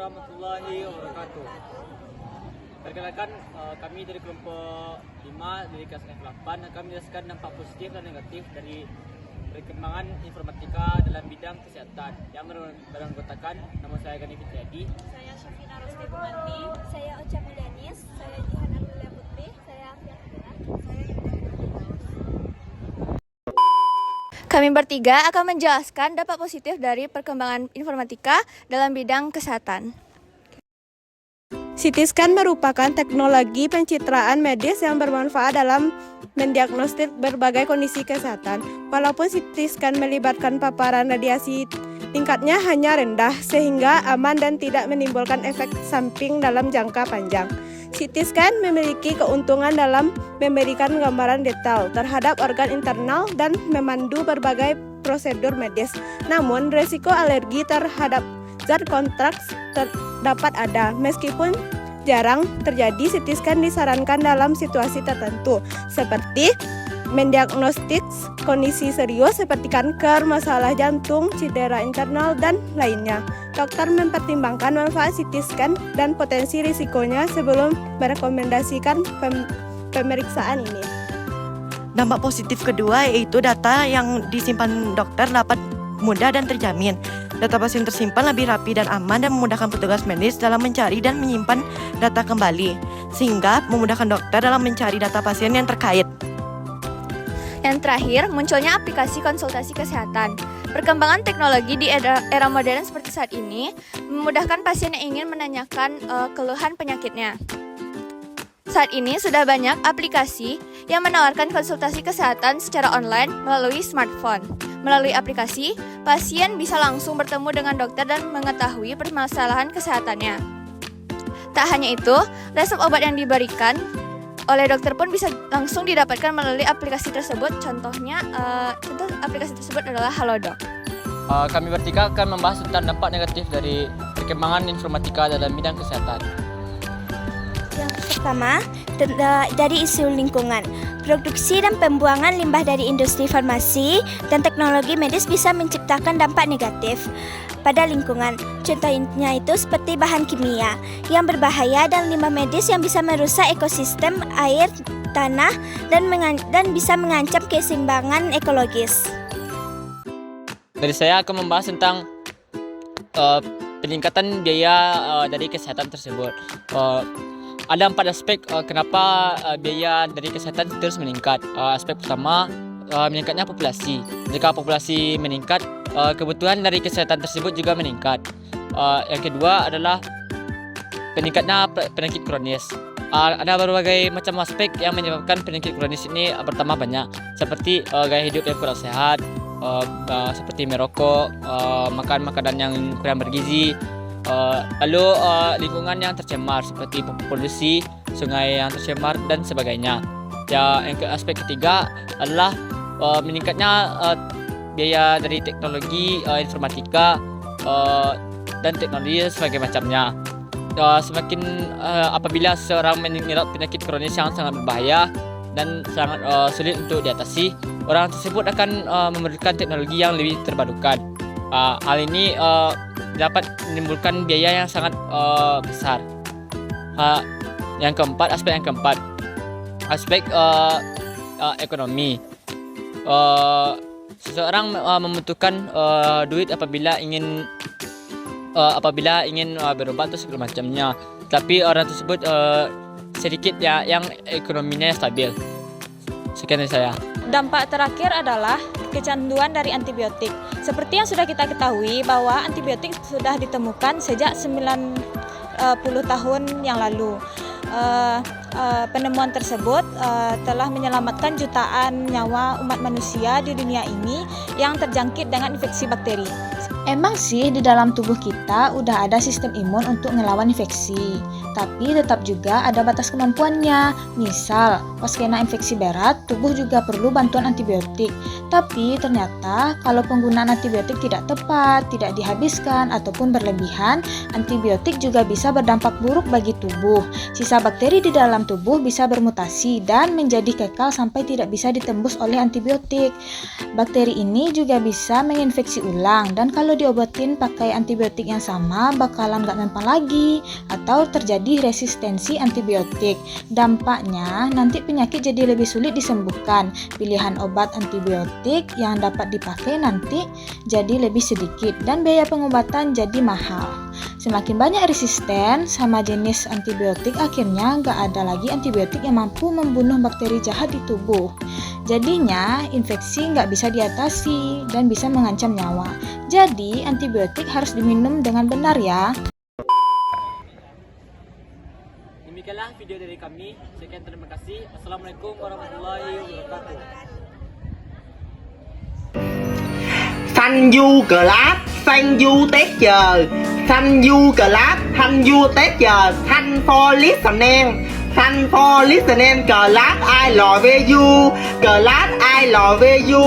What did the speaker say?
warahmatullahi wabarakatuh. Perkenalkan, kami dari kelompok 5 dari kelas F8 akan menjelaskan dampak positif dan negatif dari perkembangan informatika dalam bidang kesehatan yang beranggotakan nama saya Gani Fitriadi, saya Syafina Rosti Bumanti, saya Ocha Mudanis, saya Jihan Amelia Putri, saya Afiat Kira, saya Kami bertiga akan menjelaskan dampak positif dari perkembangan informatika dalam bidang kesehatan. CT scan merupakan teknologi pencitraan medis yang bermanfaat dalam mendiagnostik berbagai kondisi kesehatan. Walaupun CT scan melibatkan paparan radiasi, tingkatnya hanya rendah sehingga aman dan tidak menimbulkan efek samping dalam jangka panjang. CT scan memiliki keuntungan dalam memberikan gambaran detail terhadap organ internal dan memandu berbagai prosedur medis. Namun, risiko alergi terhadap zat kontraks dapat ada. Meskipun jarang terjadi, CT scan disarankan dalam situasi tertentu, seperti mendiagnostik kondisi serius seperti kanker, masalah jantung, cedera internal, dan lainnya. Dokter mempertimbangkan manfaat CT scan dan potensi risikonya sebelum merekomendasikan pemeriksaan ini. Dampak positif kedua yaitu data yang disimpan dokter dapat mudah dan terjamin. Data pasien tersimpan lebih rapi dan aman dan memudahkan petugas medis dalam mencari dan menyimpan data kembali, sehingga memudahkan dokter dalam mencari data pasien yang terkait. Yang terakhir, munculnya aplikasi konsultasi kesehatan. Perkembangan teknologi di era modern seperti saat ini memudahkan pasien yang ingin menanyakan keluhan penyakitnya. Saat ini sudah banyak aplikasi yang menawarkan konsultasi kesehatan secara online melalui smartphone. Melalui aplikasi, pasien bisa langsung bertemu dengan dokter dan mengetahui permasalahan kesehatannya. Tak hanya itu, resep obat yang diberikan oleh dokter pun bisa langsung didapatkan melalui aplikasi tersebut. Contoh aplikasi tersebut adalah Halodoc. Kami bertiga akan membahas tentang dampak negatif dari perkembangan informatika dalam bidang kesehatan. Yang pertama, dari isu lingkungan. Produksi dan pembuangan limbah dari industri farmasi dan teknologi medis bisa menciptakan dampak negatif pada lingkungan. Contohnya itu seperti bahan kimia yang berbahaya dan limbah medis yang bisa merusak ekosistem air, tanah, dan bisa mengancam keseimbangan ekologis. Dari saya akan membahas tentang peningkatan biaya dari kesehatan tersebut. Ada 4 aspek kenapa biaya dari kesehatan terus meningkat. Aspek pertama, meningkatnya populasi. Jika populasi meningkat, kebutuhan dari kesehatan tersebut juga meningkat. Yang kedua adalah peningkatnya penyakit kronis. Ada berbagai macam aspek yang menyebabkan penyakit kronis ini. Pertama banyak, seperti gaya hidup yang kurang sehat, seperti merokok, makan makanan yang kurang bergizi, lalu lingkungan yang tercemar seperti polusi, sungai yang tercemar dan sebagainya. Yang aspek ketiga adalah meningkatnya biaya dari teknologi informatika dan teknologi sebagai macamnya. Semakin apabila seorang mengidap penyakit kronis yang sangat berbahaya dan sangat sulit untuk diatasi, orang tersebut akan memerlukan teknologi yang lebih terbarukan. Hal ini dapat menimbulkan biaya yang sangat besar. Aspek yang keempat, aspek ekonomi. Seseorang membutuhkan duit apabila ingin berobat atau segala macamnya, tapi orang tersebut sedikit yang ekonominya stabil. Sekian dari saya. Dampak terakhir adalah kecanduan dari antibiotik. Seperti yang sudah kita ketahui bahwa antibiotik sudah ditemukan sejak 90 tahun yang lalu. Penemuan tersebut telah menyelamatkan jutaan nyawa umat manusia di dunia ini yang terjangkit dengan infeksi bakteri. Emang sih di dalam tubuh kita udah ada sistem imun untuk ngelawan infeksi, tapi tetap juga ada batas kemampuannya. Misal, pas kena infeksi berat, tubuh juga perlu bantuan antibiotik. Tapi ternyata kalau penggunaan antibiotik tidak tepat, tidak dihabiskan, ataupun berlebihan, antibiotik juga bisa berdampak buruk bagi tubuh. Sisa bakteri di dalam tubuh bisa bermutasi dan menjadi kekal sampai tidak bisa ditembus oleh antibiotik. Bakteri ini juga bisa menginfeksi ulang dan kalau diobatin pakai antibiotik yang sama bakalan gak mempan lagi atau terjadi resistensi antibiotik. Dampaknya nanti penyakit jadi lebih sulit disembuhkan. Pilihan obat antibiotik yang dapat dipakai nanti jadi lebih sedikit dan biaya pengobatan jadi mahal. Semakin banyak resisten sama jenis antibiotik, akhirnya nggak ada lagi antibiotik yang mampu membunuh bakteri jahat di tubuh. Jadinya infeksi nggak bisa diatasi dan bisa mengancam nyawa. Jadi antibiotik harus diminum dengan benar ya. Demikianlah video dari kami. Sekian, terima kasih. Assalamualaikum warahmatullahi wabarakatuh. Xanh du cờ lát, xanh du tết chờ, xanh du cờ lát, thanh du tết chờ, thanh for listening, thanh for listening, cờ lát I love you, cờ lát I love you.